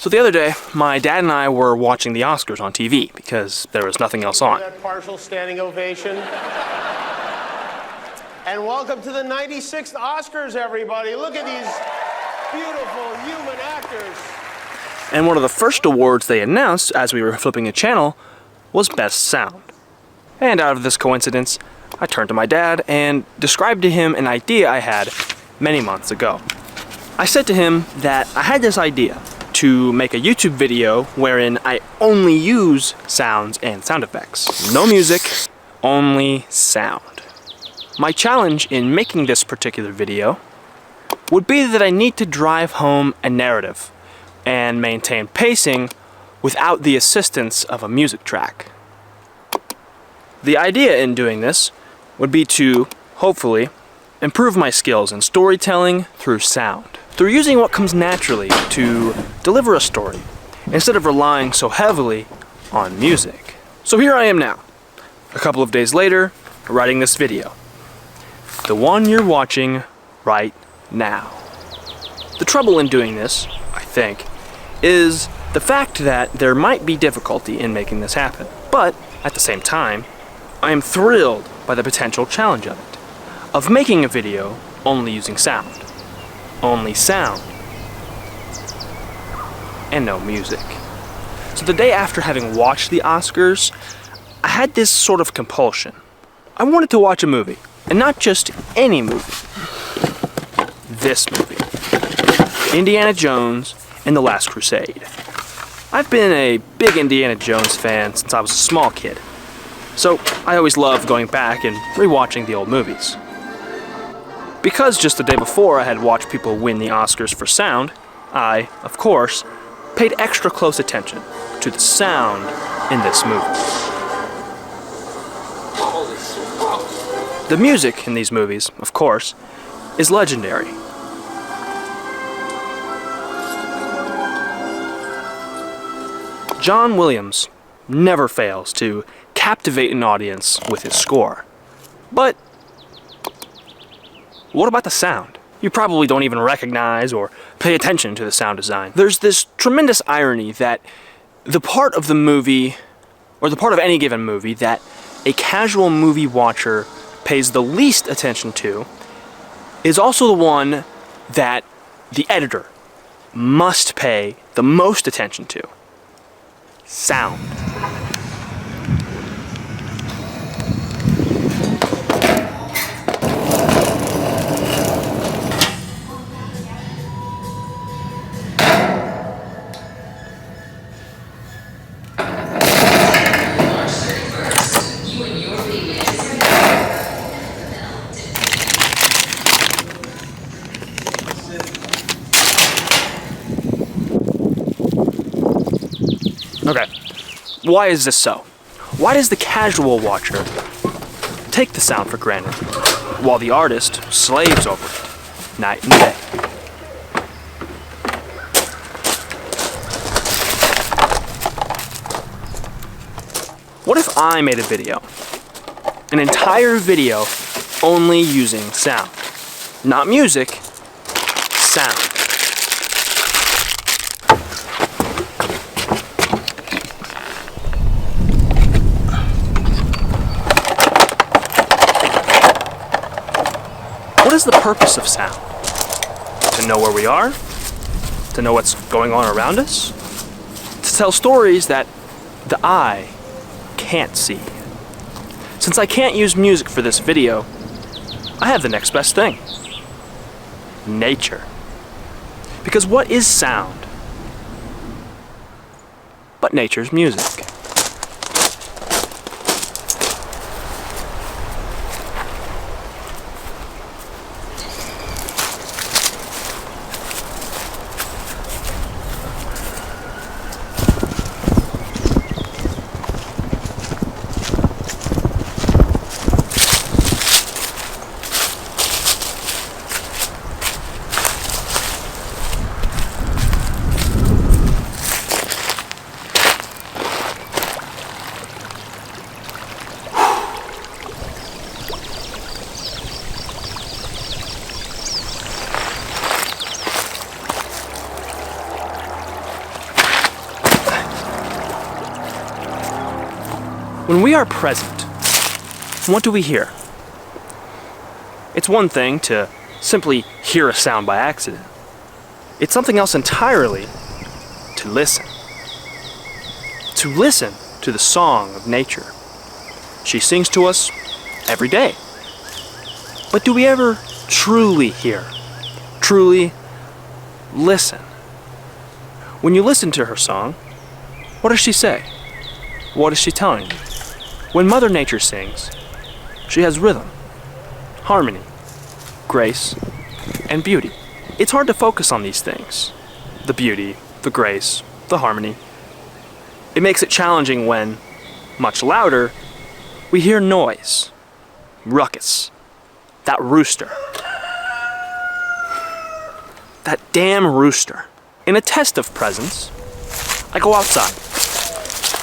So the other day, my dad and I were watching the Oscars on TV because there was nothing else on. That partial standing ovation. And welcome to the 96th Oscars, everybody. Look at these beautiful human actors. And one of the first awards they announced as we were flipping a channel was Best Sound. And out of this coincidence, I turned to my dad and described to him an idea I had many months ago. I said to him that I had this idea to make a YouTube video wherein I only use sounds and sound effects. No music, only sound. My challenge in making this particular video would be that I need to drive home a narrative and maintain pacing without the assistance of a music track. The idea in doing this would be to, hopefully, improve my skills in storytelling through sound. Through using what comes naturally to deliver a story, instead of relying so heavily on music. So here I am now, a couple of days later, writing this video. The one you're watching right now. The trouble in doing this, I think, is the fact that there might be difficulty in making this happen. But, at the same time, I am thrilled by the potential challenge of it. Of making a video only using sound. Only sound. And no music. So the day after having watched the Oscars, I had this sort of compulsion. I wanted to watch a movie. And not just any movie. This movie. Indiana Jones and the Last Crusade. I've been a big Indiana Jones fan since I was a small kid. So I always loved going back and rewatching the old movies. Because just the day before I had watched people win the Oscars for sound, I, of course, paid extra close attention to the sound in this movie. The music in these movies, of course, is legendary. John Williams never fails to captivate an audience with his score. But what about the sound? You probably don't even recognize or pay attention to the sound design. There's this tremendous irony that the part of the movie, or the part of any given movie, that a casual movie watcher pays the least attention to is also the one that the editor must pay the most attention to. Sound. Okay, why is this so? Why does the casual watcher take the sound for granted, while the artist slaves over it, night and day? What if I made a video, an entire video only using sound? Not music, sound. What is the purpose of sound? To know where we are? To know what's going on around us? To tell stories that the eye can't see. Since I can't use music for this video, I have the next best thing. Nature. Because what is sound but nature's music? When we are present, what do we hear? It's one thing to simply hear a sound by accident. It's something else entirely to listen. To listen to the song of nature. She sings to us every day. But do we ever truly hear? Truly listen? When you listen to her song, what does she say? What is she telling you? When Mother Nature sings, she has rhythm, harmony, grace, and beauty. It's hard to focus on these things. The beauty, the grace, the harmony. It makes it challenging when, much louder, we hear noise, ruckus, that rooster. That damn rooster. In a test of presence, I go outside.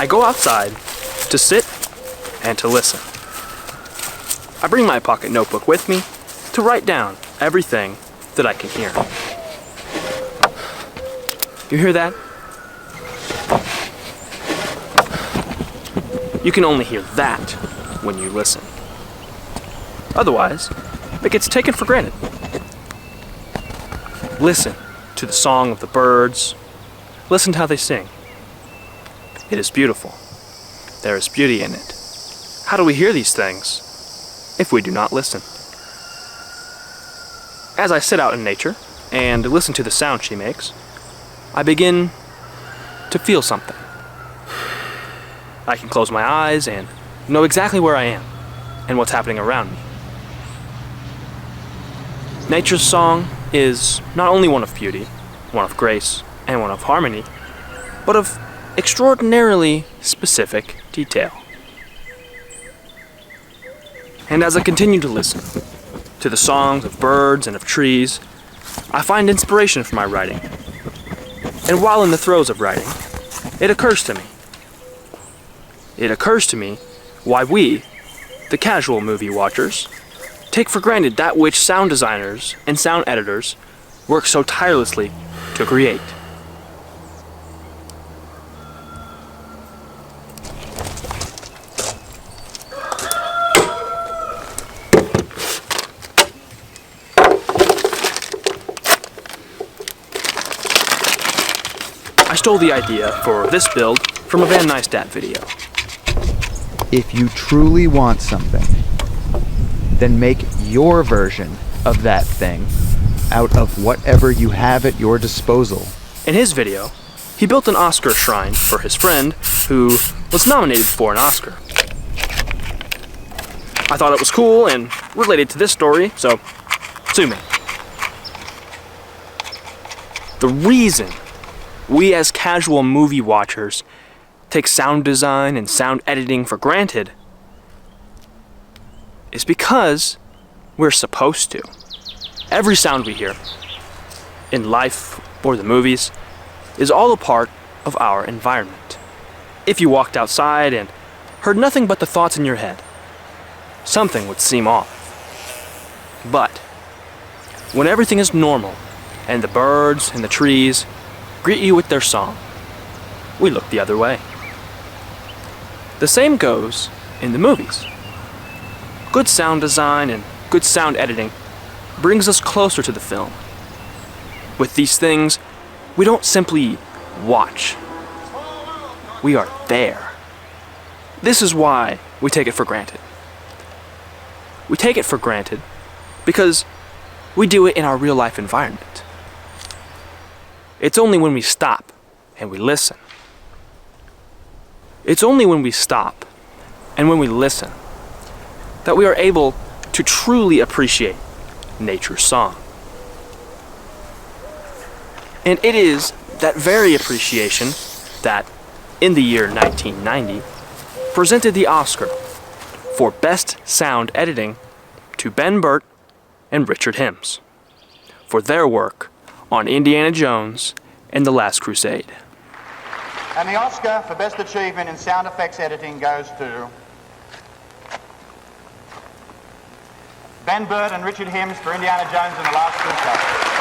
I go outside to sit and to listen. I bring my pocket notebook with me to write down everything that I can hear. You hear that? You can only hear that when you listen. Otherwise, it gets taken for granted. Listen to the song of the birds. Listen to how they sing. It is beautiful. There is beauty in it. How do we hear these things if we do not listen? As I sit out in nature and listen to the sound she makes, I begin to feel something. I can close my eyes and know exactly where I am and what's happening around me. Nature's song is not only one of beauty, one of grace, and one of harmony, but of extraordinarily specific detail. And as I continue to listen to the songs of birds and of trees, I find inspiration for my writing. And while in the throes of writing, it occurs to me. It occurs to me why we, the casual movie watchers, take for granted that which sound designers and sound editors work so tirelessly to create. I stole the idea for this build from a Van Neistat video. If you truly want something, then make your version of that thing out of whatever you have at your disposal. In his video, he built an Oscar shrine for his friend who was nominated for an Oscar. I thought it was cool and related to this story, so sue me. The reason we as casual movie watchers take sound design and sound editing for granted is because we're supposed to. Every sound we hear, in life or the movies, is all a part of our environment. If you walked outside and heard nothing but the thoughts in your head, something would seem off. But when everything is normal and the birds and the trees greet you with their song, we look the other way. The same goes in the movies. Good sound design and good sound editing brings us closer to the film. With these things, we don't simply watch. We are there. This is why we take it for granted. We take it for granted because we do it in our real life environment. It's only when we stop and we listen. It's only when we stop and when we listen that we are able to truly appreciate nature's song. And it is that very appreciation that, in the year 1990, presented the Oscar for Best Sound Editing to Ben Burtt and Richard Hims for their work on Indiana Jones and the Last Crusade. And the Oscar for Best Achievement in Sound Effects Editing goes to Ben Burtt and Richard Hims for Indiana Jones and the Last Crusade.